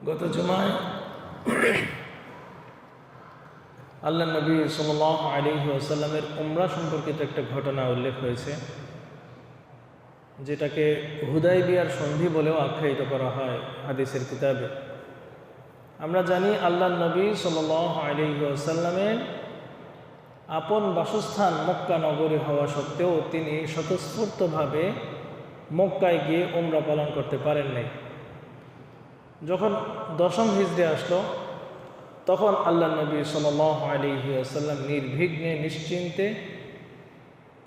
গত জুমায় আল্লাহ নবী সাল্লাল্লাহু আলাইহি ওয়াসাল্লামের উমরা সম্পর্কিত একটা ঘটনা উল্লেখ হয়েছে, যেটাকে হুদাইবিয়ার সন্ধি বলেও আখ্যায়িত করা হয় হাদিসের কিতাবে। আমরা জানি আল্লাহ নবী সাল্লাল্লাহু আলাইহি ওয়াসাল্লামের আপন বাসস্থান মক্কা নগরী হওয়া সত্ত্বেও তিনি স্বতঃস্ফূর্তভাবে মক্কায় গিয়ে উমরা পালন করতে পারেন নাই। যখন 10ম হিজরি আসলো, তখন আল্লাহ নবী সাল্লাল্লাহু আলাইহি ওয়াসাল্লাম নির্বিঘ্নে নিশ্চিন্তে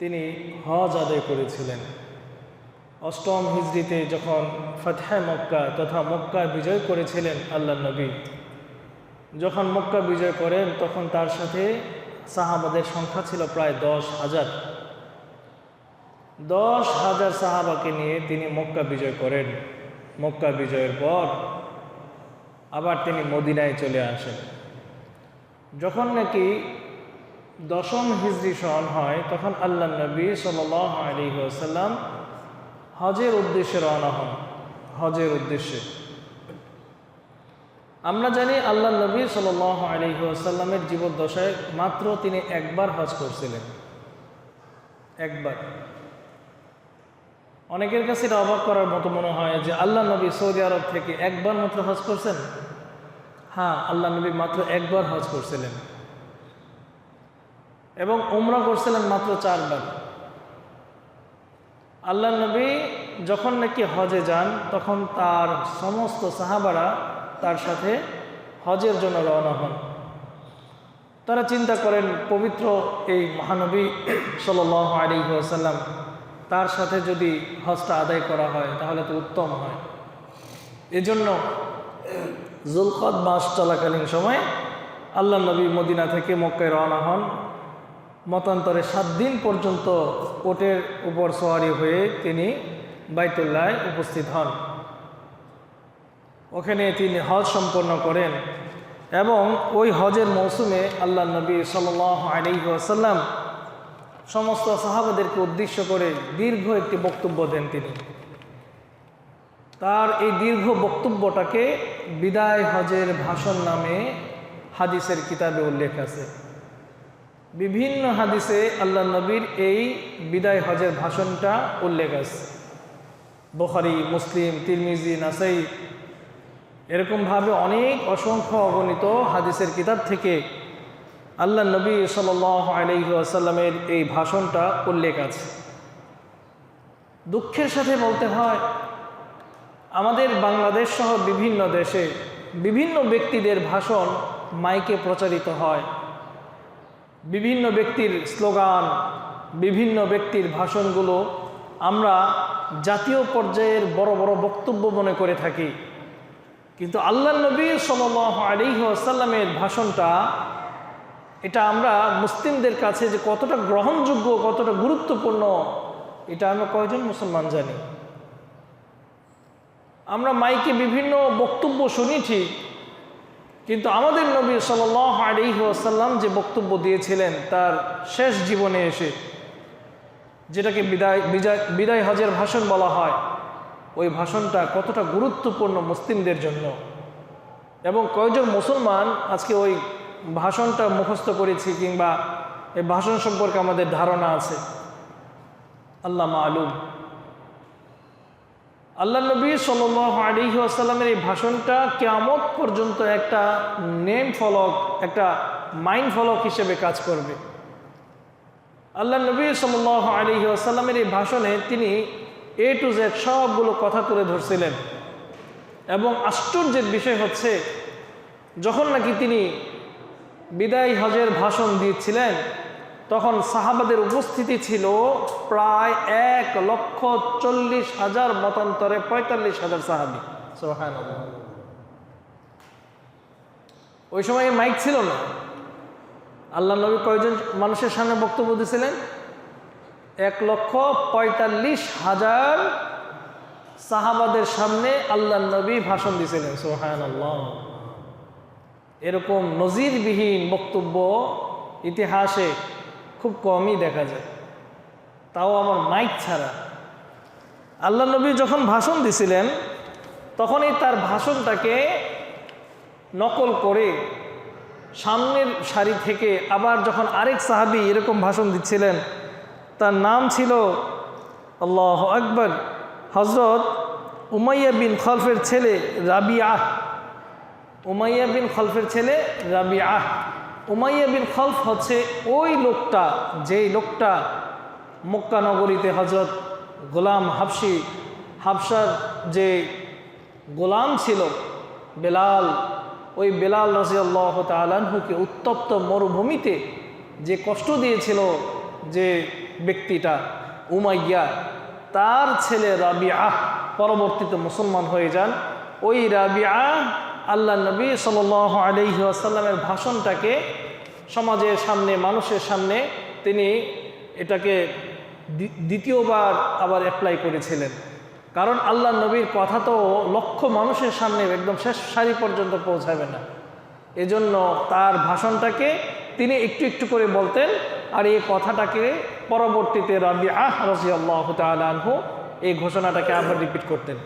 তিনি হজ আদায় করেছিলেন। 8ম হিজরিতে যখন ফাতহে মক্কা তথা মক্কা বিজয় করেছিলেন আল্লাহ নবী, যখন মক্কা বিজয় করেন তখন তার সাথে সাহাবাদের সংখ্যা ছিল প্রায় 10,000। 10,000 সাহাবাকে নিয়ে তিনি মক্কা বিজয় করেন। মক্কা বিজয়ের পর আবার তিনি মদিনায় চলে আসেন। যখন নাকি 10ম হিজরি সন হয়, তখন আল্লাহ নবী সাল্লাল্লাহু আলাইহি ওয়াসাল্লাম হজের উদ্দেশ্যে রওনা হন। হজের উদ্দেশ্যে আমরা জানি আল্লাহ নবী সাল্লাল্লাহু আলাইহি ওয়াসাল্লামের জীবদ্দশায় মাত্র তিনি একবার হজ করছিলেন, একবার। অনেকের কাছে এটা অবাক করার মতো মনে হয় যে আল্লাহ নবী সৌদি আরব থেকে একবার মাত্র হজ করছেন। হ্যাঁ, আল্লাহ নবী মাত্র একবার হজ করছিলেন এবং উমরা করছিলেন মাত্র 4 বার। আল্লাহ নবী যখন নাকি হজে যান, তখন তার সমস্ত সাহাবারা তার সাথে হজের জন্য রওনা হন। তারা চিন্তা করেন, পবিত্র এই মহানবী সাল্লাল্লাহু আলাইহি ওয়াসাল্লাম তার সাথে যদি হজটা আদায় করা হয় তাহলে তো উত্তম হয়। এজন্য যুলকদ মাস চলাকালীন সময় আল্লাহ নবী মদিনা থেকে মক্কায় রওনা হন। মতান্তরে 7 দিন পর্যন্ত ওটের উপর সওয়ারি হয়ে তিনি বাইতুল্লাহ উপস্থিত হন। ওখানে তিনি হজ সম্পন্ন করেন এবং ওই হজের মৌসুমে আল্লাহ নবী সাল্লাল্লাহু আলাইহি ওয়াসাল্লাম সমস্ত সাহাবাদেরকে উদ্দেশ্য করে দীর্ঘ একটি বক্তব্য দেন। তিনি তার এই দীর্ঘ বক্তব্যটাকে বিদায় হজের ভাষণ নামে হাদিসের কিতাবে উল্লেখ আছে। বিভিন্ন হাদিসে আল্লাহ নবীর এই বিদায় হজের ভাষণটা উল্লেখ আছে। বুখারী, মুসলিম, তিরমিজি, নাসাই, এরকমভাবে অনেক অসংখ্য অগণিত হাদিসের কিতাব থেকে আল্লাহ নবী সাল্লাল্লাহু আলাইহি ওয়াসাল্লামের এই ভাষণটা উল্লেখ আছে। দুঃখের সাথে বলতে হয়, আমাদের বাংলাদেশ সহ বিভিন্ন দেশে বিভিন্ন ব্যক্তিদের ভাষণ মাইকে প্রচারিত হয়। বিভিন্ন ব্যক্তির স্লোগান, বিভিন্ন ব্যক্তির ভাষণগুলো আমরা জাতীয় পর্যায়ের বড় বড় বক্তব্য মনে করে থাকি। কিন্তু আল্লাহ নবী সাল্লাল্লাহু আলাইহি ওয়াসাল্লামের ভাষণটা, এটা আমরা মুসলিমদের কাছে যে কতটা গ্রহণযোগ্য, কতটা গুরুত্বপূর্ণ, এটা আমরা কয়জন মুসলমান জানি? আমরা মাইকে বিভিন্ন বক্তব্য শুনি ঠিক, কিন্তু আমাদের নবী সাল্লাল্লাহু আলাইহি ওয়াসাল্লাম যে বক্তব্য দিয়েছিলেন তার শেষ জীবনে এসে, যেটাকে বিদায় হজের ভাষণ বলা হয়, ওই ভাষণটা কতটা গুরুত্বপূর্ণ মুসলিমদের জন্য এবং কয়জন মুসলমান আজকে ওই ভাষণটা মুখস্থ করেছি কিংবা এই ভাষণ সম্পর্কে আমাদের ধারণা আছে, আল্লাহ মালুম। আল্লাহ নবী সাল্লাল্লাহু আলাইহি ওয়াসাল্লামের এই ভাষণটা কিয়ামত পর্যন্ত একটা নেম ফলক, একটা মাইন্ড ফলক হিসেবে কাজ করবে। আল্লাহ নবী সাল্লাল্লাহু আলাইহি ওয়াসাল্লামের এই ভাষণে তিনি A to Z সবগুলো কথা তুলে ধরছিলেন এবং আশ্চর্যের বিষয় হচ্ছে, যখন নাকি তিনি বিদায় হজের ভাষণ দিয়েছিলেন তখন সাহাবাদের উপস্থিতি ছিল প্রায় 1,40,000, মতান্তরে 45,000 সাহাবী। সুবহানাল্লাহ। ওই সময় মাইক ছিল না। আল্লাহ নবী কয়জন মানুষের সামনে বক্তব্য দিয়েছিলেন? 1,45,000 সাহাবাদের সামনে আল্লাহ নবী ভাষণ দিয়েছিলেন। সুবহানাল্লাহ। এরকম নজিরবিহীন বক্তব্য ইতিহাসে খুব কমই দেখা যায়, তাও আমার মাইক ছাড়া। আল্লাহ নবী যখন ভাষণ দিছিলেন তখনই তার ভাষণটাকে নকল করে সামনের সারি থেকে আবার যখন আরেক সাহাবী এরকম ভাষণ দিচ্ছিলেন, তার নাম ছিল আল্লাহু আকবার হযরত উমাইয়া বিন খলফের ছেলে রাবিআহ। উমাইয়া বিন খলফের ছেলে রাবিআহ। উমাইয়া বিন খলফ হচ্ছে ওই লোকটা, যেই লোকটা মক্কা নগরীতে হযরত গোলাম হাবশার যে গোলাম ছিল বেলাল, ওই বেলাল রাদিয়াল্লাহু তাআলা আনহুকে উত্তপ্ত মরুভূমিতে যে কষ্ট দিয়েছিল যে ব্যক্তিটা উমাইয়া, তার ছেলে রাবিআহ পরবর্তীতে মুসলমান হয়ে যান। ওই রাবিআহ আল্লাহ নবী সাল্লাল্লাহু আলাইহি ওয়াসাল্লামের ভাষণটাকে সমাজের সামনে, মানুষের সামনে তিনি এটাকে দ্বিতীয়বার আবার অ্যাপ্লাই করেছিলেন। কারণ আল্লাহ নবীর কথা তো লক্ষ মানুষের সামনে একদম শেষ সারি পর্যন্ত পৌঁছাবে না, এজন্য তার ভাষণটাকে তিনি একটু একটু করে বলতেন। আর এই কথাটাকে পরবর্তীতে রাবিআহ রাদিয়াল্লাহু তাআলা আনহু এই ঘোষণাটাকে আবার রিপিট করতেন।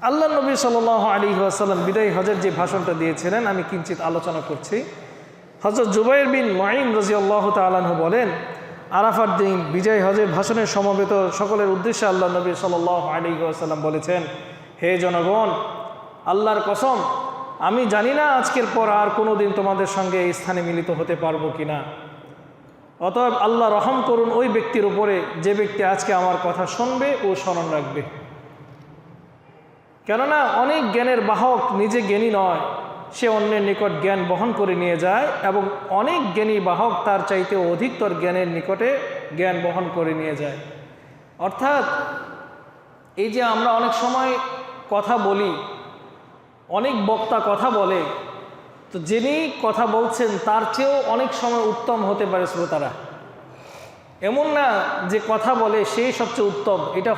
আল্লাহ নবী সাল্লাল্লাহু আলাইহি ওয়াসাল্লাম বিদায় হজের যে ভাষণটা দিয়েছিলেন আমি কিঞ্চিত আলোচনা করছি। হযরত জুবাইর বিন মুঈন রাদিয়াল্লাহু তাআলা আনহু বলেন, আরাফার দিন বিজয় হজের ভাষণের সমবেত সকলের উদ্দেশ্যে আল্লাহ নবী সাল্লাল্লাহু আলাইহি ওয়াসাল্লাম বলেছেন, হে জনগণ, আল্লাহর কসম আমি জানি না আজকের পর আর কোনো দিন তোমাদের সঙ্গে এই স্থানে মিলিত হতে পারবো কিনা। অতএব আল্লাহ রহম করুন ওই ব্যক্তির উপরে যে ব্যক্তি আজকে আমার কথা শুনবে ও স্মরণ রাখবে। কেননা অনেক জ্ঞানের বাহক নিজে জ্ঞানী নয়, সে অন্যের নিকট জ্ঞান বহন করে নিয়ে যায়, এবং অনেক জ্ঞানী বাহক তার চাইতে অধিকতর জ্ঞানের নিকটে জ্ঞান বহন করে নিয়ে যায়। অর্থাৎ এই যে আমরা অনেক সময় কথা বলি, অনেক বক্তা কথা বলে, তো যিনি কথা বলছেন তার চেয়েও অনেক সময় উত্তম হতে পারে শ্রোতারা। এমন না যে কথা বলে সেই সবচেয়ে উত্তম, এটা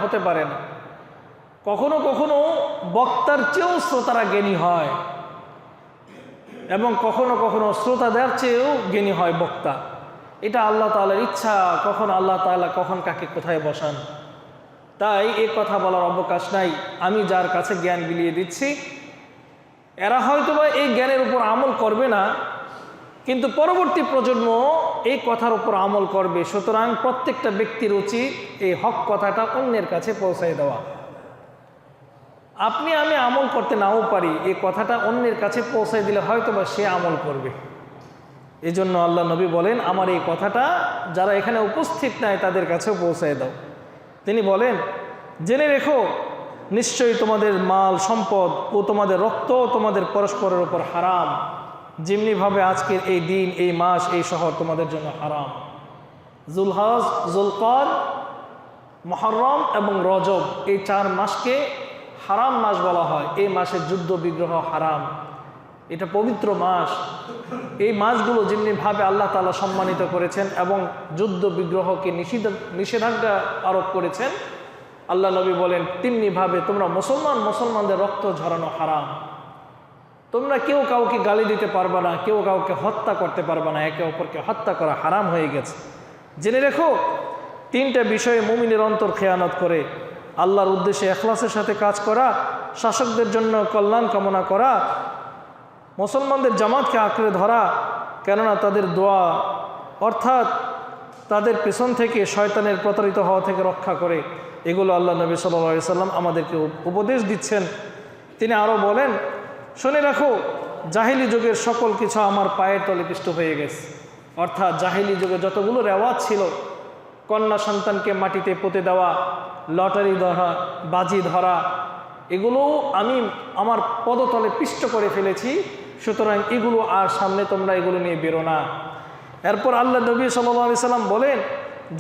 হতে পারে না। কখনো কখনো বক্তার চেয়েও শ্রোতারা জ্ঞানী হয়, এবং কখনো কখনো শ্রোতাদের চেয়েও জ্ঞানী হয় বক্তা। এটা আল্লাহ তাআলার ইচ্ছা, কখন আল্লাহ তাআলা কখন কাকে কোথায় বসান। তাই এই কথা বলার অবকাশ নাই। আমি যার কাছে জ্ঞান বিলিয়ে দিচ্ছি, এরা হয়তোবা এই জ্ঞানের উপর আমল করবে না, কিন্তু পরবর্তী প্রজন্ম এই কথার উপর আমল করবে। সুতরাং প্রত্যেকটা ব্যক্তির উচিত এই হক কথাটা অন্যের কাছে পৌঁছায় দেওয়া। আপনি আমি আমল করতে নাও পারি, এই কথাটা অন্যের কাছে পৌঁছায় দিলে হয়তোবা সে আমল করবে। এই জন্য আল্লাহ নবী বলেন, আমার এই কথাটা যারা এখানে উপস্থিত নাই তাদের কাছেও পৌঁছায় দাও। তিনি বলেন, জেনে রেখো নিশ্চয়ই তোমাদের মাল সম্পদ ও তোমাদের রক্ত তোমাদের পরস্পরের উপর হারাম, যেমনিভাবে আজকের এই দিন, এই মাস, এই শহর তোমাদের জন্য হারাম। জুলহজ, জুলকদ, মুহররম এবং রজব, এই 4 মাসকে হারাম মাস বলা হয়। এই মাসে যুদ্ধ বিগ্রহ হারাম, এটা পবিত্র মাস। এই মাসগুলো যেমনিভাবে আল্লাহ তাআলা সম্মানিত করেছেন এবং যুদ্ধ বিগ্রহকে নিষেধাজ্ঞা আরোপ করেছেন, আল্লাহ নবী বলেন তেমনিভাবে তোমরা মুসলমানদের রক্ত ঝরানো হারাম। তোমরা কেউ কাউকে গালি দিতে পারবে না, কেউ কাউকে হত্যা করতে পারবে না, একে অপরকে হত্যা করা হারাম হয়ে গেছে। জেনে রেখো 3টা বিষয়ে মুমিনের অন্তর খেয়ানত করে: আল্লাহর উদ্দেশ্যে ইখলাসের সাথে কাজ করা, শাসকদের জন্য কল্যাণ কামনা করা, মুসলমানদের জামাতকে আঁকড়ে ধরা, কেননা তাদের দোয়া অর্থাৎ তাদের পেছন থেকে শয়তানের প্রতারিত হওয়া থেকে রক্ষা করে। এগুলো আল্লাহ নবী সাল্লাল্লাহু আলাইহি সাল্লাম আমাদেরকে উপদেশ দিচ্ছেন। তিনি আরও বলেন, শুনে রাখো জাহিলি যুগের সকল কিছু আমার পায়ের তলে পিষ্ট হয়ে গেছে। অর্থাৎ জাহিলি যুগে যতগুলো রেওয়াজ ছিল, কন্যা সন্তানকে মাটিতে পুঁতে দেওয়া, লটারি ধরা, বাজি ধরা, এগুলো আমি আমার পদতলে পিষ্ট করে ফেলেছি। সুতরাং এগুলো আর সামনে তোমরা এগুলো নিয়ে বেরো না। এরপর আল্লাহ নবী সাল্লাল্লাহু আলাইহি সাল্লাম বলেন,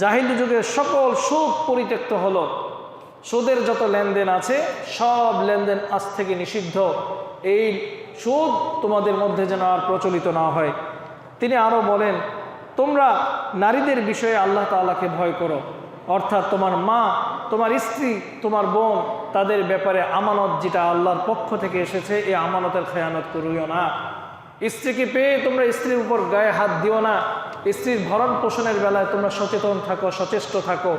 জাহিলি যুগের সকল সুদ পরিত্যক্ত হলো। সুদের যত লেনদেন আছে সব লেনদেন আজ থেকে নিষিদ্ধ। এই সুদ তোমাদের মধ্যে যেন আর প্রচলিত না হয়। তিনি আরও বলেন, তোমরা নারীদের বিষয়ে আল্লাহ তাআলাকে ভয় করো। অর্থাৎ তোমার মা, তোমার স্ত্রী, তোমার বোন, তাদের ব্যাপারে আমানত যেটা আল্লাহর পক্ষ থেকে এসেছে, এই আমানতের খেয়ানত করিও না। স্ত্রীকে পেয়ে তোমরা স্ত্রীর উপর গায়ে হাত দিও না। স্ত্রীর ভরণ পোষণের বেলায় তোমরা সচেতন থাকো, সচেষ্ট থাকো।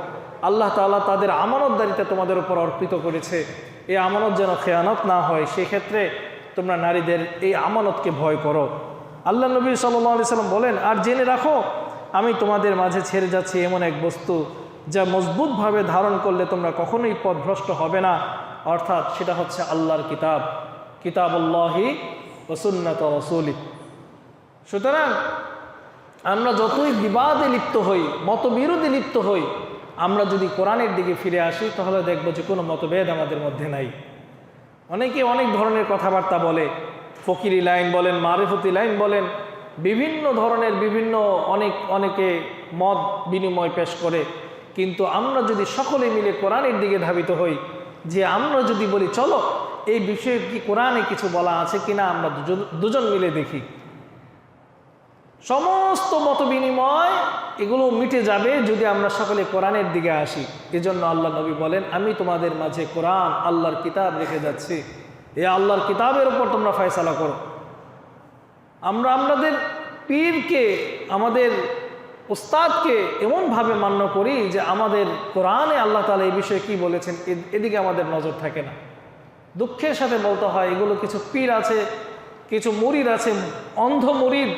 আল্লাহ তাআলা তাদের আমানতদারিতা তোমাদের উপর অর্পিত করেছে, এই আমানত যেন খেয়ানত না হয়। সেক্ষেত্রে তোমরা নারীদের এই আমানতকে ভয় করো। আল্লাহ নবী সাল্লাল্লাহু আলাইহি সাল্লাম বলেন, আর জেনে রাখো আমি তোমাদের মাঝে ছেড়ে যাচ্ছি এমন এক বস্তু যা মজবুতভাবে ধারণ করলে তোমরা কখনোই পথভ্রষ্ট হবে না, অর্থাৎ সেটা হচ্ছে আল্লাহর কিতাব, কিতাবুল্লাহি ওয়া সুন্নাত রাসূলি। সুতরাং আমরা যতই বিবাদে লিপ্ত হই, মতবিরোধে লিপ্ত হই, আমরা যদি কোরআনের দিকে ফিরে আসি তাহলে দেখব যে কোনো মতভেদ আমাদের মধ্যে নাই। অনেকে অনেক ধরনের কথাবার্তা বলে, ফকিরি লাইন বলেন, মারিফতি লাইন বলেন, বিভিন্ন ধরনের অনেকে মত বিনিময় পেশ করে। কিন্তু আমরা যদি সকলে মিলে কোরআনের দিকে ধাবিত হই, যে আমরা যদি বলি চলো এই বিষয়ে কি কোরআনে কিছু বলা আছে কিনা, আমরা দুজন মিলে দেখি, সমস্ত মত বিনিময় এগুলো মিটে যাবে যদি আমরা সকলে কোরআনের দিকে আসি। এজন্য আল্লাহ নবী বলেন, আমি তোমাদের মাঝে কোরআন আল্লাহর কিতাব রেখে যাচ্ছি, এই আল্লাহর কিতাবের উপর তোমরা ফয়সালা করো। আমরা আমাদের পীরকে, আমাদের উস্তাদকে এমনভাবে মান্য করি যে আমাদের কোরআনে আল্লাহ তাআলা এই বিষয়ে কি বলেছেন এদিকে আমাদের নজর থাকে না। দুঃখের সাথে বলতে হয়, এগুলো কিছু পীর আছে, কিছু মুরিদ আছে, অন্ধ মুরিদ,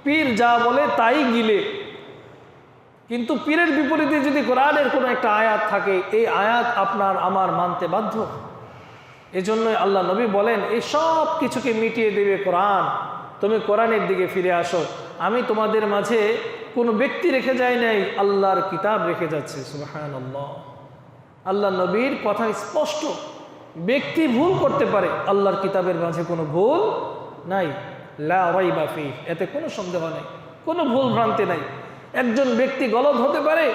পীর যা বলে তাই গিলে। কিন্তু পীরের বিপরীতে যদি কোরআনের কোনো একটা আয়াত থাকে, এই আয়াত আপনার আমার মানতে বাধ্য। এজন্যই আল্লাহ নবী বলেন, এই সব কিছুকে মিটিয়ে দেবে কোরআন, তুমি কোরআনের দিকে ফিরে আসো। আমি তোমাদের মাঝে কোনো ব্যক্তি রেখে যায় নাই, আল্লাহর কিতাব রেখে যাচ্ছে। সুবহানাল্লাহ। আল্লাহ নবীর কথা স্পষ্ট, ব্যক্তি ভুল করতে পারে, আল্লাহর কিতাবের মাঝে কোনো ভুল নাই, লা রাইবা ফীহ, এতে কোনো সন্দেহ নেই, কোনো ভুল ভ্রান্তি নাই। একজন ব্যক্তি গলত হতে পারে,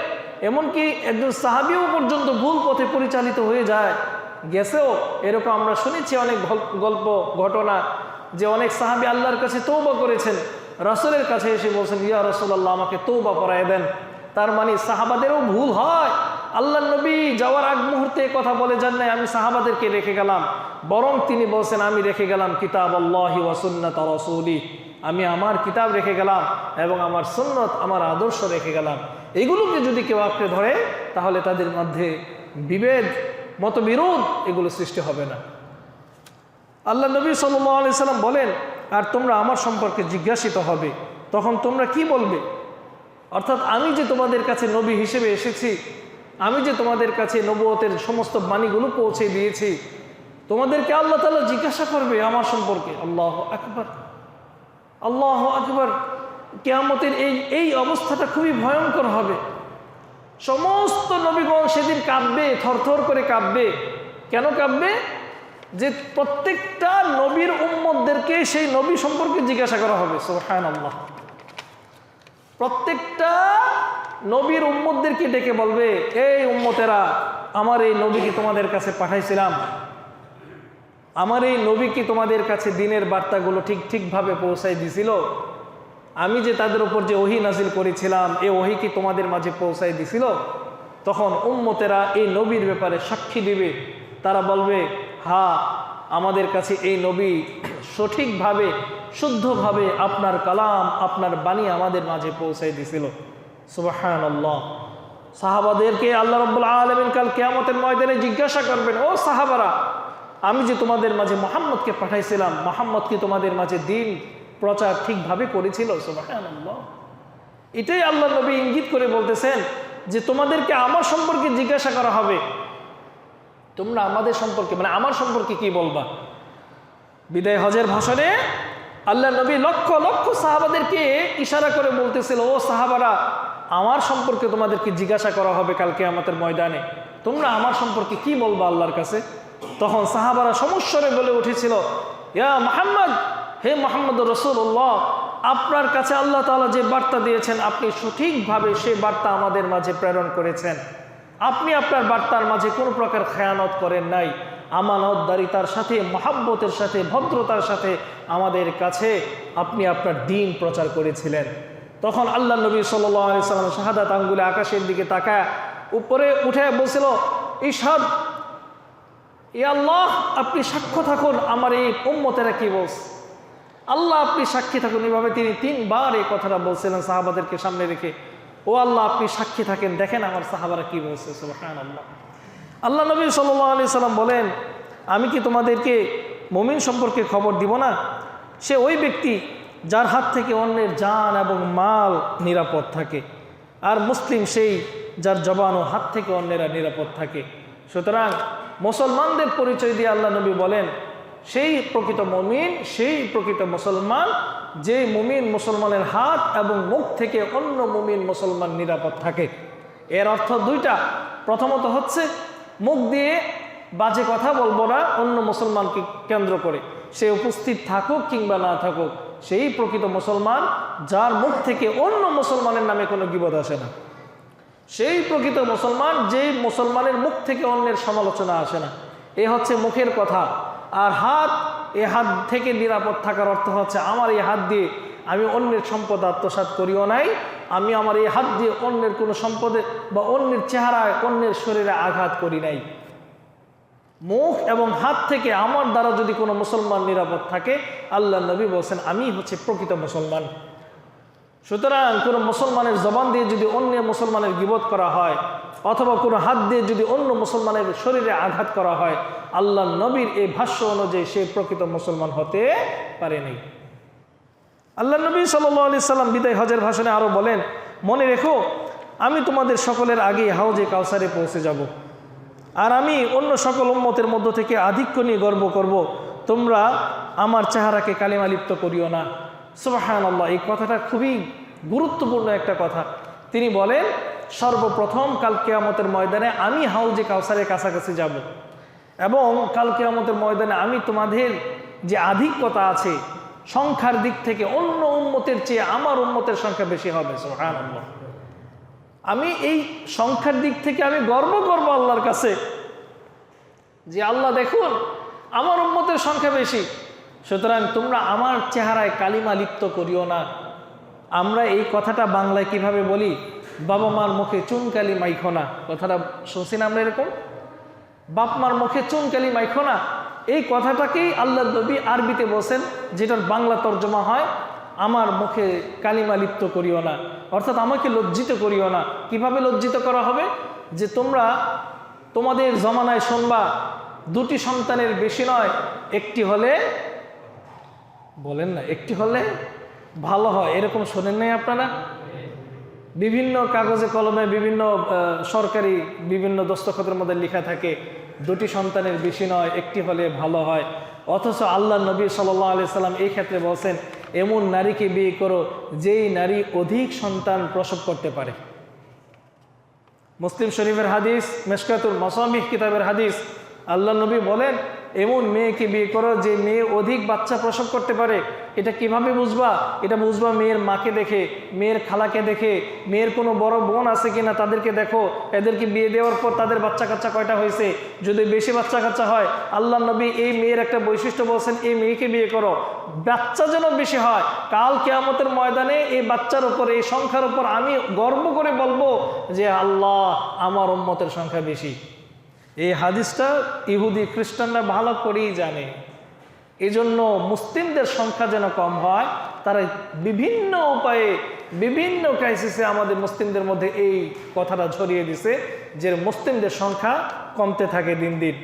এমনকি একজন সাহাবীও পর্যন্ত ভুল পথে পরিচালিত হয়ে যায়, গেছেও। এরকম আমরা শুনেছি অনেক গল্প ঘটনা, যে অনেক সাহাবী আল্লাহর কাছে তওবা করেছেন, রাসূলের কাছে এসে বলছেন, ইয়া রাসূলুল্লাহ আমাকে তওবা পড়ায় দেন। তার মানে সাহাবাদেরও ভুল হয়। আল্লাহ নবী যাওয়ার আগ মুহূর্তে কথা বলে যান নাই আমি সাহাবাদেরকে রেখে গেলাম, বরং তিনি বলছেন আমি রেখে গেলাম কিতাবুল্লাহি ওয়া সুন্নাত রাসূলি, আমি আমার কিতাব রেখে গেলাম এবং আমার সুন্নত, আমার আদর্শ রেখে গেলাম। এগুলোকে যদি কেউ আঁকড়ে ধরে তাহলে তাদের মধ্যে বিভেদ, মতবিরোধ এগুলো সৃষ্টি হবে না। আল্লাহ নবী সাল্লাল্লাহু আলাইহি সাল্লাম বলেন, আর তোমরা আমার সম্পর্কে জিজ্ঞাসিত হবে, তখন তোমরা কি বলবে? অর্থাৎ আমি যে তোমাদের কাছে নবী হিসেবে এসেছি, আমি যে তোমাদের কাছে নবুয়তের সমস্ত বাণীগুলো পৌঁছে দিয়েছি, তোমাদেরকে আল্লাহ তাআলা জিজ্ঞাসা করবে আমার সম্পর্কে। আল্লাহু আকবার, আল্লাহু আকবার। কিয়ামতের এই অবস্থাটা খুবই ভয়ঙ্কর হবে। সমস্ত নবীগণ সেদিন কাঁপবে, থরথর করে কাঁপবে। কেন কাঁপবে? যে প্রত্যেকটা নবীর উম্মতদেরকে সেই নবী সম্পর্কে জিজ্ঞাসা করা হবে। সুবহানাল্লাহ। প্রত্যেকটা নবীর উম্মতদেরকে ডেকে বলবে, এই উম্মতেরা, আমার এই নবীকে তোমাদের কাছে পাঠাইছিলাম, আমার এই নবীকে তোমাদের কাছে দিনের বার্তাগুলো ঠিকভাবে পৌঁছাই দিছিল, আমি যে তাদের উপর যে ওহী নাজিল করেছিলাম এই ওহী কি তোমাদের মাঝে পৌঁছাই দিছিল? তখন উম্মতেরা এই নবীর ব্যাপারে সাক্ষী দিবে, তারা বলবে, হ্যাঁ আমাদের কাছে এই নবী সঠিকভাবে, শুদ্ধভাবে আপনার কালাম, আপনার বাণী আমাদের মাঝে পৌঁছাই দিছিল। সুবহানাল্লাহ। সাহাবাদেরকে আল্লাহ রাব্বুল আলামিন কাল কিয়ামতের ময়দানে জিজ্ঞাসা করবেন, ও সাহাবারা, আমি যে তোমাদের মাঝে মুহাম্মদকে পাঠাইছিলাম, মুহাম্মদ কি তোমাদের মাঝে দিন প্রচার ঠিকভাবে করেছিল? সুবহানাল্লাহ। এটাই আল্লাহ নবী ইঙ্গিত করে বলতেছেন যে তোমাদেরকে আমার সম্পর্কে জিজ্ঞাসা করা হবে, তোমরা আমাদের সম্পর্কে, মানে আমার সম্পর্কে কি বলবা? বিদায় হজের ভাষণে আল্লাহ নবী লক্ষ লক্ষ সাহাবাদেরকে ইশারা করে বলতেছিল, ও সাহাবারা, আমার সম্পর্কে তোমাদেরকে জিজ্ঞাসা করা হবে কাল কিয়ামতের ময়দানে, তোমরা আমার সম্পর্কে কি বলবা আল্লাহর কাছে? তখন সাহাবারা সমস্বরে বলে উঠেছিল, ইয়া মুহাম্মদ, হে মুহাম্মদ রাসূলুল্লাহ, আপনার কাছে আল্লাহ তাআলা যে বার্তা দিয়েছেন আপনি সঠিকভাবে সেই বার্তা আমাদের মাঝে প্রেরণ করেছেন, আপনি আপনার বার্তার মাঝে কোনো প্রকার খেয়ানত করেন নাই, আমানতদারিতার সাথে, মহাব্বতের সাথে, ভদ্রতার সাথে আমাদের কাছে আপনি আপনার দ্বীন প্রচার করেছিলেন। তখন আল্লাহ নবী সাল্লাল্লাহু আলাইহি ওয়াসাল্লাম শাহাদাত আঙ্গুলে আকাশের দিকে তাকায় উপরে উঠে বলছিল, ইশহাদ, ইয়া আল্লাহ, আপনি সাক্ষ্য থাকুন আমার এই উম্মতেরা কি বলছে, আল্লাহ আপনি সাক্ষী থাকুন। এভাবে তিনি 3 বার এই কথাটা বলছিলেন সাহাবাদেরকে সামনে রেখে, ও আল্লাহ আপনি সাক্ষী থাকেন, দেখেন আমার সাহাবারা কি বলছে। সুবহানাল্লাহ। আল্লাহ নবী সাল্লাল্লাহু আলাইহি সাল্লাম বলেন, আমি কি তোমাদেরকে মুমিন সম্পর্কে খবর দিব না? সে ওই ব্যক্তি যার হাত থেকে অন্যের জান এবং মাল নিরাপদ থাকে, আর মুসলিম সেই যার জবান ও হাত থেকে অন্যেরা নিরাপদ থাকে। সুতরাং মুসলমানদের পরিচয় দিয়ে আল্লাহ নবী বলেন, সেই প্রকৃত মুমিন, সেই প্রকৃত মুসলমান যে মুমিন মুসলমানের হাত এবং মুখ থেকে অন্য মুমিন মুসলমান নিরাপদ থাকে। এর অর্থ দুইটা। প্রথমত হচ্ছে মুখ দিয়ে বাজে কথা বলবো না অন্য মুসলমানকে কেন্দ্র করে, সে উপস্থিত থাকুক কিংবা না থাকুক, সেই প্রকৃত মুসলমান যার মুখ থেকে অন্য মুসলমানের নামে কোনো গীবত আসে না। সেই প্রকৃত মুসলমান যেই মুসলমানের মুখ থেকে অন্যের সমালোচনা আসে না। এ হচ্ছে মুখের কথা। আর হাত, এ হাত থেকে নিরাপদ থাকার অর্থ হচ্ছে আমার এই হাত দিয়ে আমি অন্যের সম্পদ আত্মসাৎ করিও নাই, আমি আমার এই হাত দিয়ে অন্যের কোনো সম্পদে বা অন্যের চেহারায়, অন্যের শরীরে আঘাত করি নাই। মুখ এবং হাত থেকে আমার দ্বারা যদি কোনো মুসলমান নিরাপদ থাকে, আল্লাহ নবী বলছেন আমি হচ্ছে প্রকৃত মুসলমান। সুতরাং কোনো মুসলমানের জবান দিয়ে যদি অন্য মুসলমানের গীবত করা হয়, অথবা কোনো হাত দিয়ে যদি অন্য মুসলমানের শরীরে আঘাত করা হয়, আল্লাহ নবীর এই ভাষ্য অনুযায়ী সে প্রকৃত মুসলমান হতে পারেনি। আল্লাহ নবী সাল্লাল্লাহু আলাইহি সাল্লাম বিদায় হজের ভাষণে আরও বলেন, মনে রেখো আমি তোমাদের সকলের আগেই হাউজে কাউসারে পৌঁছে যাব, আর আমি অন্য সকল উম্মতের মধ্য থেকে আধিক্য নিয়ে গর্ব করব, তোমরা আমার চেহারাকে কালিমা লিপ্ত করিও না। সুবহানাল্লাহ, এই কথাটা খুবই গুরুত্বপূর্ণ একটা কথা। তিনি বলেন সর্বপ্রথম কাল কিয়ামতের ময়দানে আমি হাউজে কাউসারের কাছাকাছি যাব, এবং কাল কিয়ামতের ময়দানে আমি তোমাদের যে আধিক্যতা আছে সংখ্যার দিক থেকে অন্য উম্মতের চেয়ে আমার উম্মতের সংখ্যা বেশি হবে। সুবহানাল্লাহ, আমি এই সংখ্যার দিক থেকে আমি গর্ব করব আল্লাহর কাছে যে আল্লাহ দেখুন আমার উম্মতের সংখ্যা বেশি, সুতরাং তোমরা আমার চেহারায় কালিমা লিপ্ত করিও না। আমরা এই কথাটা বাংলায় কিভাবে বলি, বাবা মার মুখে চুনকালি মাইখো না, কথাটা শুনছি না আমরা এরকম, বাপ মার মুখে চুনকালি মাইখো না। এই কথাটাকেই আল্লাহ নবী আরবিতে বলছেন, যেটার বাংলা তর্জমা হয় আমার মুখে কালিমা লিপ্ত করিও না, অর্থাৎ আমাকে লজ্জিত করিও না। কিভাবে লজ্জিত করা হবে? যে তোমরা তোমাদের জমানায় শুনবা দুটি সন্তানের বেশি নয়, একটি হলে, বলেন না, একটি হলে ভালো হয়, এরকম শোনেন নাই আপনারা? বিভিন্ন কাগজে কলমে বিভিন্ন সরকারি বিভিন্ন দস্তখতের মধ্যে লেখা থাকে দুটি সন্তানের বেশি নয়, একটি হলে ভালো হয়। অথচ আল্লাহ নবী সাল্লাল্লাহু আলাইহি সাল্লাম এই ক্ষেত্রে বলছেন এমন নারীকে বিয়ে করো যেই নারী অধিক সন্তান প্রসব করতে পারে। মুসলিম শরীফের হাদিস, মিশকাতুল মাসাবিহ কিতাবের হাদিস, আল্লাহ নবী বলেন এমন মেয়েকে বিয়ে করো যে মেয়ে অধিক বাচ্চা প্রসব করতে পারে। এটা কিভাবে বুঝবা? এটা বুঝবা মেয়ের মাকে দেখে, মেয়ের খালাকে দেখে, মেয়ের কোনো বড় বোন আছে কিনা তাদেরকে দেখো, এদেরকে বিয়ে দেওয়ার পর তাদের বাচ্চা কাচ্চা কয়টা হয়েছে। যদি বেশি বাচ্চা কাচ্চা হয়, আল্লাহ নবী এই মেয়ের একটা বৈশিষ্ট্য বলছেন, এই মেয়েকে বিয়ে করো, বাচ্চা যেন বেশি হয়। কাল কিয়ামতের ময়দানে এই বাচ্চার উপর, এই সংখ্যার উপর আমি গর্ব করে বলবো যে আল্লাহ আমার উম্মতের সংখ্যা বেশি। এই হাদিসটা ইহুদি খ্রিস্টানরা ভালো করেই জানে। এই জন্য মুসলিমদের সংখ্যা যেন কম হয়, তারা বিভিন্ন উপায়ে বিভিন্ন ক্রাইসিসে আমাদের মুসলিমদের মধ্যে এই কথাটা ছড়িয়ে দিছে যে মুসলিমদের সংখ্যা কমতে থাকে দিন দিন।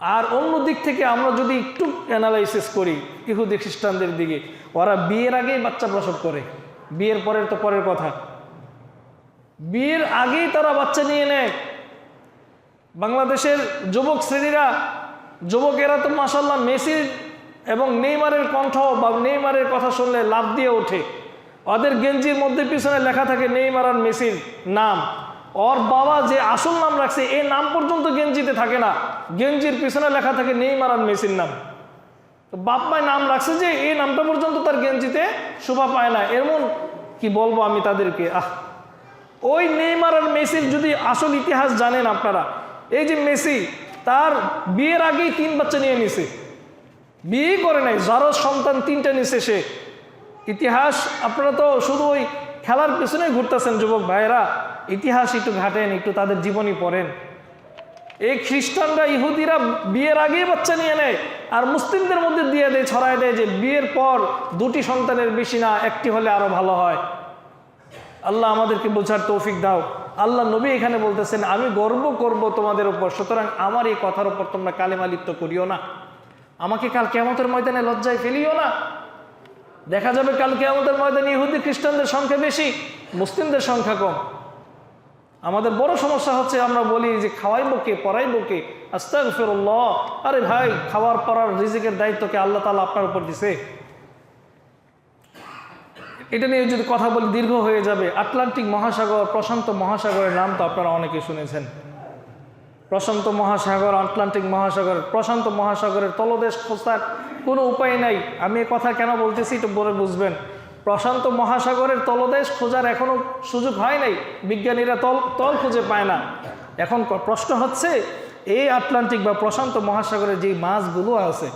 আর অন্য দিক থেকে আমরা যদি একটু অ্যানালাইসিস করি ইহুদি খ্রিস্টানদের দিকে, ওরা বিয়ের আগেই বাচ্চা প্রসব করে, বিয়ের পরের তো পরের কথা, বিয়ের আগেই তারা বাচ্চা নিয়ে নেয়। বাংলাদেশের যুবক শ্রেণীরা, যুবকেরা তো মাশাআল্লাহ মেসির এবং নেইমারের কণ্ঠ বা নেইমারের কথা শুনলে লাফ দিয়ে ওঠে। ওদের গেঞ্জির মধ্যে পিছনে লেখা থাকে নেইমার আর মেসির নাম। ওর বাবা যে আসল নাম রাখছে এই নাম পর্যন্ত গেঞ্জিতে থাকে না, গেঞ্জির পিছনে লেখা থাকে নেইমার আর মেসির নাম। তো বাপ মায় নাম রাখছে যে এই নামটা পর্যন্ত তার গেঞ্জিতে শোভা পায় না। এমন কি বলবো আমি তাদেরকে। ওই নেইমার আর মেসির যদি আসল ইতিহাস জানেন আপনারা, এই যে মেসি তার বিয়ের আগেই 3 বাচ্চা নিয়ে নিছে, বিয়ে করে নাই, যারও সন্তান 3টা নিছে সে। ইতিহাস আপনারা তো শুধু ওই খেলার পেছনে ঘুরতেছেন যুবক ভাইয়েরা, ইতিহাস একটু ঘাটেন, একটু তাদের জীবনী পড়েন। এই খ্রিস্টানরা, ইহুদিরা বিয়ের আগেই বাচ্চা নিয়ে নেয় আর মুসলিমদের মধ্যে দিয়ে দেয়, ছড়ায় দেয় যে বিয়ের পর 2টি সন্তানের বেশি না, একটি হলে আরো ভালো হয়। আল্লাহ আমাদেরকে বোঝার তৌফিক দাও। আল্লাহ নবী এখানে বলতেছেন আমি গর্ব করব তোমাদের উপর, সুতরাং আমার এই কথার উপর তোমরা কালেমা লিপ্ত করিও না। আমাকে কাল কিয়ামতের ময়দানে লজ্জায় ফেলিও না। দেখা যাবে কাল কিয়ামতের ময়দানে ইহুদি খ্রিস্টানদের সংখ্যা বেশি, মুসলিমদের সংখ্যা কম। আমাদের বড় সমস্যা হচ্ছে আমরা বলি যে খাওয়াইবো কে, পড়াইবো কে, আস্তাগফিরুল্লাহ। আরে ভাই, খাওয়ার পড়ার রিজিকের দায়িত্বকে আল্লাহ তাআলা আপনার উপর দিছে। এটা নিয়ে যদি কথা বলি দীর্ঘ হয়ে যাবে। আটলান্টিক মহাসাগর, প্রশান্ত মহাসাগরের নাম তো আপনারা অনেকে শুনেছেন। প্রশান্ত মহাসাগর, আটলান্টিক মহাসাগর, প্রশান্ত মহাসাগরের তলদেশ খোঁজার কোনো উপায় নাই। আমি এ কথা কেন বলতেছি একটু বলে বুঝবেন। প্রশান্ত মহাসাগরের তলদেশ খোঁজার এখনো সুযোগ হয় নাই, বিজ্ঞানীরা তল খুঁজে পায় না। এখন প্রশ্ন হচ্ছে এই আটলান্টিক বা প্রশান্ত মহাসাগরের যে মাছগুলো আছে,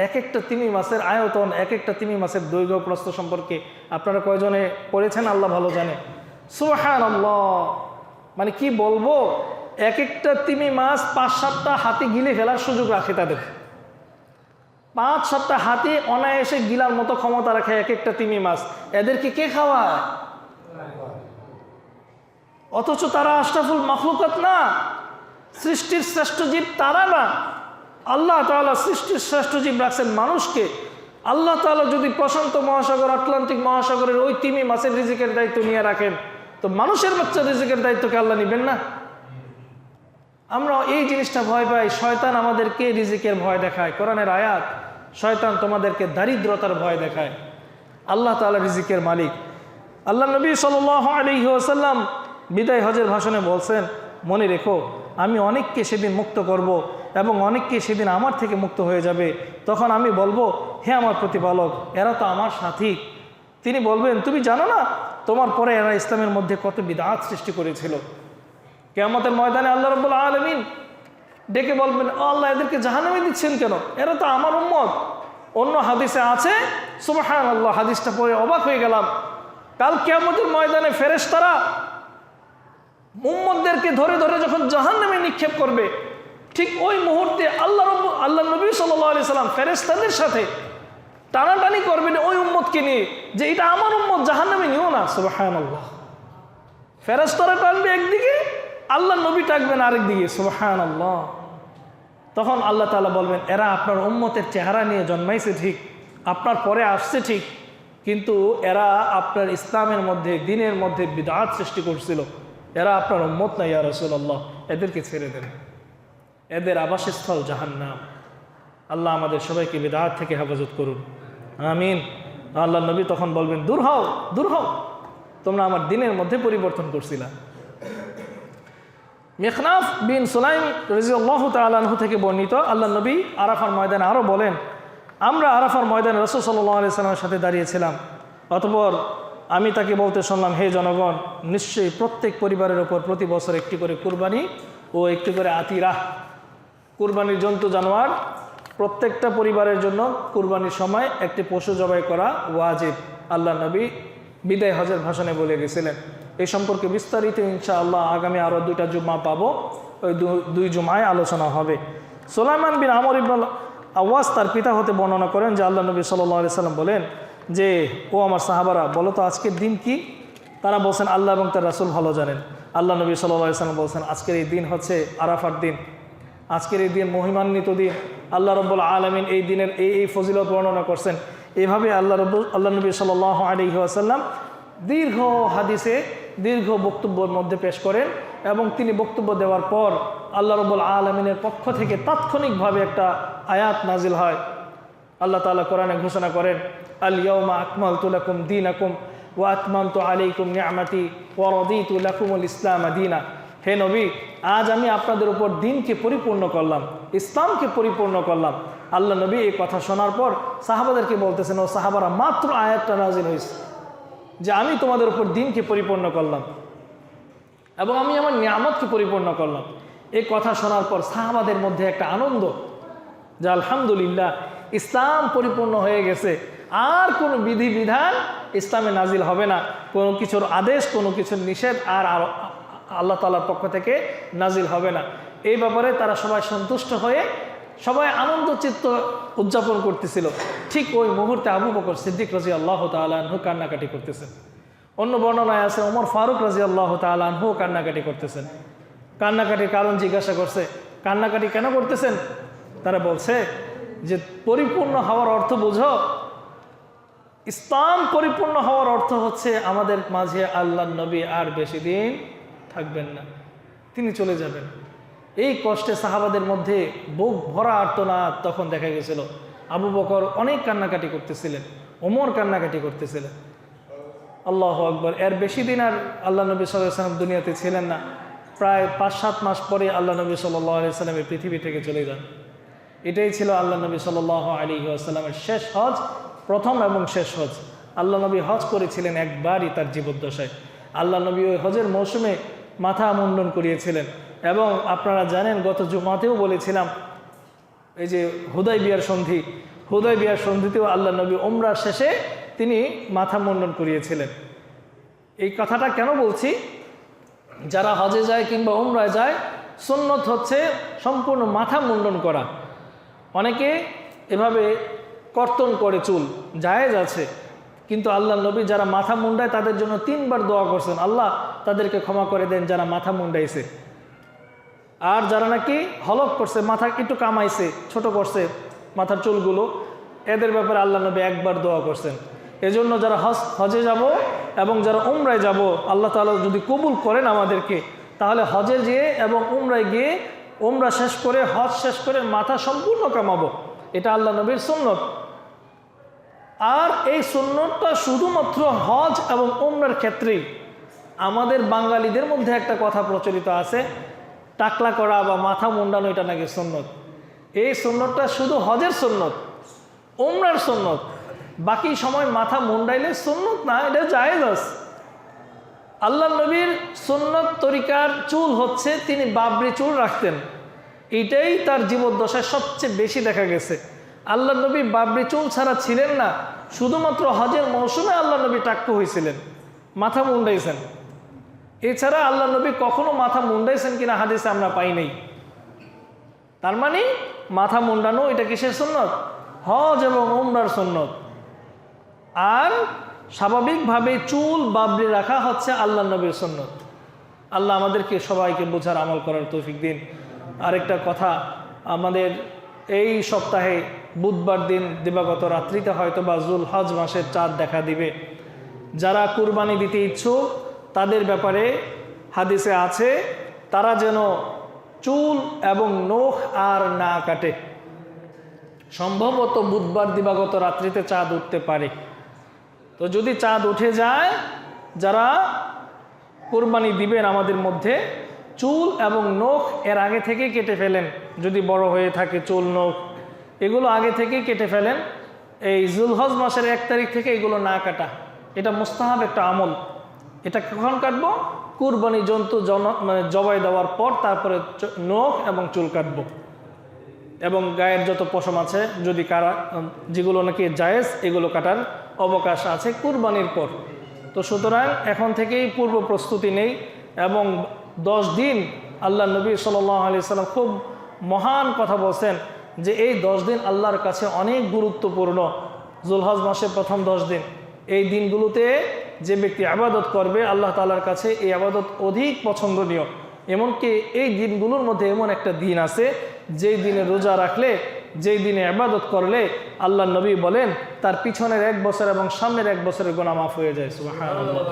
এক একটা তিমি মাছের আয়তন, এক একটা তিমি মাছের দৈর্ঘ্য প্রস্থ সম্পর্কে আপনারা কয়জনে পড়েছেন আল্লাহ ভালো জানে। সুবহানাল্লাহ, মানে কি বলবো, এক একটা তিমি মাছ 5-7টা হাতি গিলে ফেলার সুযোগ রাখে তাদের। 5-7টা হাতি অনায়াসে গিলার মতো ক্ষমতা রাখে এক একটা তিমি মাছ। এদেরকে কে খাওয়ায়? অথচ তারা আশরাফুল মাখলুকাত না, সৃষ্টির শ্রেষ্ঠ জীব তারা না। আল্লাহ তাআলা সৃষ্টির শ্রেষ্ঠ জীব রাখছেন মানুষকে। আল্লাহ তাআলা যদি প্রশান্ত মহাসাগর, আটলান্টিক মহাসাগরের ওই তিমি মাছের রিজিকের দায়িত্ব নিয়ে রাখেন, তো মানুষের বাচ্চার রিজিকের দায়িত্বকে আল্লাহ নেবেন না? আমরা এই জিনিসটা ভয় পাই। শয়তান আমাদেরকে রিজিকের ভয় দেখায়। কোরআনের আয়াত, শয়তান তোমাদেরকে দারিদ্রতার ভয় দেখায়। আল্লাহ তাআলা রিজিকের মালিক। আল্লাহ নবী সাল্লাল্লাহু আলাইহি ওয়াসাল্লাম বিদায় হজের ভাষণে বলছেন, মনে রেখো আমি অনেককে সেদিন মুক্ত করব এবং অনেককে সেদিন আমার থেকে মুক্ত হয়ে যাবে। তখন আমি বলবো, হে আমার প্রতিপালক, এরা তো আমার সাথী। তিনি বলবেন, তুমি জানো না তোমার পরে এরা ইসলামের মধ্যে কত বিদআত সৃষ্টি করেছিল। কিয়ামতের ময়দানে আল্লাহ রাব্বুল আলামিন ডেকে বলবেন, আল্লাহ এদেরকে জাহান্নামে দিচ্ছেন কেন? এরা তো আমার উম্মত। অন্য হাদিসে আছে, সুবহানাল্লাহ, হাদিসটা পড়ে অবাক হয়ে গেলাম। কাল কিয়ামতের ময়দানে ফেরেশতারা উম্মতদেরকে ধরে ধরে যখন জাহান্নামে নিক্ষেপ করবে, ঠিক ওই মুহূর্তে আল্লাহ নবী সাল্লাল্লাহু আলাইহি সাল্লাম ফেরেশতাদের সাথে টানাটানি করবেন ওই উম্মতকে নিয়ে, যে এটা আমার উম্মত, জাহান্নামে নিও না। সুবহানাল্লাহ, ফেরেশতারা টানবে একদিকে, আল্লাহ নবী টাকবেন আরেকদিকে। সুবহানাল্লাহ। তখন আল্লাহ তাআলা বলবেন, এরা আপনার উম্মতের চেহারা নিয়ে জন্মাইছে ঠিক, আপনার পরে আসছে ঠিক, কিন্তু এরা আপনার ইসলামের মধ্যে, দ্বীনের মধ্যে বিদআত সৃষ্টি করছিল। এরা আপনার উম্মত না ইয়া রাসূলুল্লাহ, এদেরকে ছেড়ে দেন। এদের আবাসস্থল জাহান্নাম। আল্লাহ আমাদের সবাইকে বিদআত থেকে হেফাজত করুন, আমিন। আল্লাহ নবী তখন বলবেন, দূর হও, দূর হও, তোমরা আমার দ্বীনের মধ্যে পরিবর্তন করছিলা। মিখনাফ বিন সুলাইম রাদিয়াল্লাহু তাআলা আনহু থেকে বর্ণিত, আল্লাহ নবী আরাফার ময়দানে আরও বলেন, আমরা আরাফার ময়দানে রাসূল সাল্লাল্লাহু আলাইহি সাল্লামের সাথে দাঁড়িয়েছিলাম। অতঃপর আমি তাকে বলতে শুনলাম, হে জনগণ, নিশ্চয়ই প্রত্যেক পরিবারের ওপর প্রতি বছর একটি করে কুরবানি ও একটি করে আতিরাহ, কুরবানির জন্তু জানোয়ার, প্রত্যেকটা পরিবারের জন্য কুরবানির সময় একটি পশু জবাই করা ওয়াজিব। আল্লাহ নবী বিদায় হজের ভাষণে বলে গেছিলেন। এই সম্পর্কে বিস্তারিত ইনশাআল্লাহ আগামী আরও 2টা জুমা পাবো, ওই 2 জুমায় আলোচনা হবে। সুলাইমান বিন আমর ইবনুল আওয়াস তার পিতা হতে বর্ণনা করেন যে আল্লাহ নবী সাল্লাল্লাহু আলাইহি সাল্লাম বলেন যে, ও আমার সাহাবারা, বলো তো আজকের দিন কি? তারা বলছেন, আল্লাহ এবং তার রাসূল ভালো জানেন। আল্লাহ নবী সাল্লাল্লাহু আলাইহি সাল্লাম বলছেন, আজকের এই দিন হচ্ছে আরাফার দিন। আজকের এই দিন মহিমান্বিত দিন। আল্লাহ রাব্বুল আলামিন এই দিনের এই ফজিলত বর্ণনা করছেন। এইভাবে আল্লাহ নবী সাল্লাল্লাহু আলাইহি ওয়াসাল্লাম দীর্ঘ হাদিসে দীর্ঘ বক্তব্যের মধ্যে পেশ করেন এবং তিনি বক্তব্য দেওয়ার পর আল্লাহ রাব্বুল আলামিনের পক্ষ থেকে তাৎক্ষণিকভাবে একটা আয়াত নাজিল হয়। আল্লাহ তাআলা কোরআনে ঘোষণা করেন, আল ইয়াউমা আকমালতু লাকুম দীনাকুম ওয়া আতমামতু আলাইকুম নি'মাতি ওয়া রাদিতু লাকুমুল ইসলাম দীনা। হে নবী, আজ আমি আপনাদের উপর দিনকে পরিপূর্ণ করলাম, ইসলামকে পরিপূর্ণ করলাম। আল্লাহ নবী এই কথা শোনার পর সাহাবাদেরকে বলতেছেন, ও সাহাবারা, মাত্র আয়াতটা নাজিল হয়েছে যে আমি তোমাদের উপর দিনকে পরিপূর্ণ করলাম এবং আমি আমার নিয়ামতকে পরিপূর্ণ করলাম। এই কথা শোনার পর সাহাবাদের মধ্যে একটা আনন্দ যে আলহামদুলিল্লাহ, ইসলাম পরিপূর্ণ হয়ে গেছে, আর কোনো বিধিবিধান ইসলামে নাজিল হবে না, কোনো কিছুর আদেশ, কোনো কিছুর নিষেধ আর আল্লাহ তাআলার পক্ষ থেকে নাজিল হবে না। এই ব্যাপারে তারা সবাই সন্তুষ্ট হয়ে সবাই আনন্দ চিত্ত উদযাপন করতেছিল। ঠিক ওই মুহূর্তে আবু বকর সিদ্দিক রাদিয়াল্লাহু তাআলা আনহু কান্নাকাটি করতেছেন। অন্য বর্ণনায় আছে ওমর ফারুক রাদিয়াল্লাহু তাআলা আনহু কান্নাকাটি করতেছেন। কান্নাকাটির কারণ জিজ্ঞাসা করছে, কান্নাকাটি কেন করতেছেন? তারা বলছে, যে পরিপূর্ণ হওয়ার অর্থ বুঝো, ইসলাম পরিপূর্ণ হওয়ার অর্থ হচ্ছে আমাদের মাঝে আল্লাহর নবী আর বেশি দিন থাকবেন না, তিনি চলে যাবেন। এই কষ্টে সাহাবাদের মধ্যে বুক ভরা আর্তনাদ তখন দেখা গেছিল। আবু বকর অনেক কান্নাকাটি করতেছিলেন, ওমর কান্নাকাটি করতেছিলেন। আল্লাহু আকবার। এর বেশি দিন আর আল্লাহ নবী সাল্লাল্লাহু আলাইহি ওয়াসাল্লাম দুনিয়াতে ছিলেন না। প্রায় 5-7 মাস পরে আল্লাহ নবী সাল্লাল্লাহু আলাইহি ওয়াসাল্লাম এই পৃথিবী থেকে চলে যান। এটাই ছিল আল্লাহ নবী সাল্লাল্লাহু আলাইহি ওয়াসাল্লামের শেষ হজ, প্রথম এবং শেষ হজ। আল্লাহ নবী হজ করেছিলেন একবারই তার জীবদ্দশায়। আল্লাহ নবী ওই হজের মৌসুমে মাথা মুন্ডন করিয়েছিলেন। এবং আপনারা জানেন, গত জুমাতেও বলেছিলাম, এই যে হুদায়বিয়ার সন্ধি, হুদায়বিয়ার সন্ধিতেও আল্লাহ নবী উমরার শেষে তিনি মাথা মুন্ডন করিয়েছিলেন। এই কথাটা কেন বলছি? যারা হজে যায় কিংবা উমরায় যায়, সুন্নত হচ্ছে সম্পূর্ণ মাথা মুন্ডন করা। অনেকে এভাবে কর্তন করে চুল, জায়েজ আছে, কিন্তু আল্লাহ নবী যারা মাথা মুন্ডায় তাদের জন্য 3 বার দোয়া করছেন, আল্লাহ তাদেরকে ক্ষমা করে দেন যারা মাথা মুন্ডাইছে। আর যারা নাকি হলক করছে, মাথা একটু কামাইছে, ছোট করছে মাথার চুলগুলো, এদের ব্যাপারে আল্লাহ নবী 1 বার দোয়া করছেন। এজন্য যারা হজে যাব এবং যারা উমরায় যাব, আল্লাহ তাআলা যদি কবুল করেন আমাদেরকে, তাহলে হজে গিয়ে এবং উমরায় গিয়ে উমরা শেষ করে হজ শেষ করে মাথা সম্পূর্ণ কামাবো। এটা আল্লাহ নবীর সুন্নত। আর এই সুন্নতটা শুধুমাত্র হজ এবং উমরার ক্ষেত্রেই। আমাদের বাঙালিদের মধ্যে একটা কথা প্রচলিত আছে, টাকলা করা বা মাথা মুন্ডানো এটা নাকি সুন্নত। এই সুন্নতটা শুধু হজের সুন্নত, উমরার সুন্নত। বাকি সময় মাথা মুন্ডাইলে সুন্নত না, এটা জায়েজ আছে। আল্লাহ নবীর সুন্নত তরিকার চুল হচ্ছে তিনি বাবরি চুল রাখতেন। এটাই তার জীবদ্দশায় সবচেয়ে বেশি দেখা গেছে। আল্লাহ নবী বাবরি চুল ছাড়া ছিলেন না, শুধুমাত্র হজের মৌসুমে আল্লাহ নবী টাক্কু হয়েছিলেন, মাথা মুন্ডাইছেন। এছাড়া আল্লাহ নবী কখনো মাথা মুন্ডাইছেন কিনা হাদিসে আমরা পাই নাই। তার মানে মাথা মুন্ডানো এটা কিসের সুন্নত? হজ এবং উমরার সুন্নত। আর স্বাভাবিকভাবে চুল বাবরি রাখা হচ্ছে আল্লাহ নবীর সুন্নত। আল্লাহ আমাদেরকে সবাইকে বোঝার আমল করার তৌফিক দিন। আরেকটা কথা, আমাদের এই সপ্তাহে বুধবার দিন দিবাগত রাত্রিতে হয়তো বা জুল হজ মাসের চাঁদ দেখা দিবে। যারা কুরবানি দিতে ইচ্ছুক তাদের ব্যাপারে হাদিসে আছে তারা যেন চুল এবং নখ আর না কাটে। সম্ভবত বুধবার দিবাগত রাত্রিতে চাঁদ উঠতে পারে। তো যদি চাঁদ উঠে যায়, যারা কুরবানি দিবেন আমাদের মধ্যে, চুল এবং নখ এর আগে থেকে কেটে ফেলেন। যদি বড় হয়ে থাকে চুল নখ, এগুলো আগে থেকেই কেটে ফেলেন। এই জুলহজ মাসের 1 তারিখ থেকে এগুলো না কাটা, এটা মুস্তাহাব একটা আমল। এটা কখন কাটবো? কুরবানি জন্তু জবাই দেওয়ার পর, তারপরে নখ এবং চুল কাটবো। এবং গায়ের যত পশম আছে যদি কারা, যেগুলো নাকি জায়েজ, এগুলো কাটার অবকাশ আছে কুরবানির পর। তো সুতরাং এখন থেকেই পূর্ব প্রস্তুতি নেই। এবং 10 দিন আল্লাহ নবী সাল্লাল্লাহু আলাইহি সাল্লাম খুব মহান কথা বলছেন যে এই 10 দিন আল্লাহর কাছে অনেক গুরুত্বপূর্ণ। জুলহজ মাসের প্রথম 10 দিন, এই দিনগুলোতে যে ব্যক্তি আবাদত করবে আল্লাহ তাআলার কাছে এই আবাদত অধিক পছন্দনীয়। এমনকি এই দিনগুলোর মধ্যে এমন একটা দিন আছে যেই দিনে রোজা রাখলে, যেই দিনে ইবাদত করলে আল্লাহ নবী বলেন তার পিছনের 1 বছর এবং সামনের 1 বছরের গুনাহ মাফ হয়ে যায়। সুবহানাল্লাহ।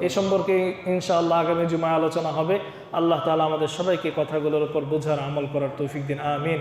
এই সম্পর্কে ইনশাআল্লাহ আগামী জুমায় আলোচনা হবে। আল্লাহ তাআলা আমাদের সবাইকে কথাগুলোর উপর বোঝার আমল করার তৌফিক দিন। আমিন।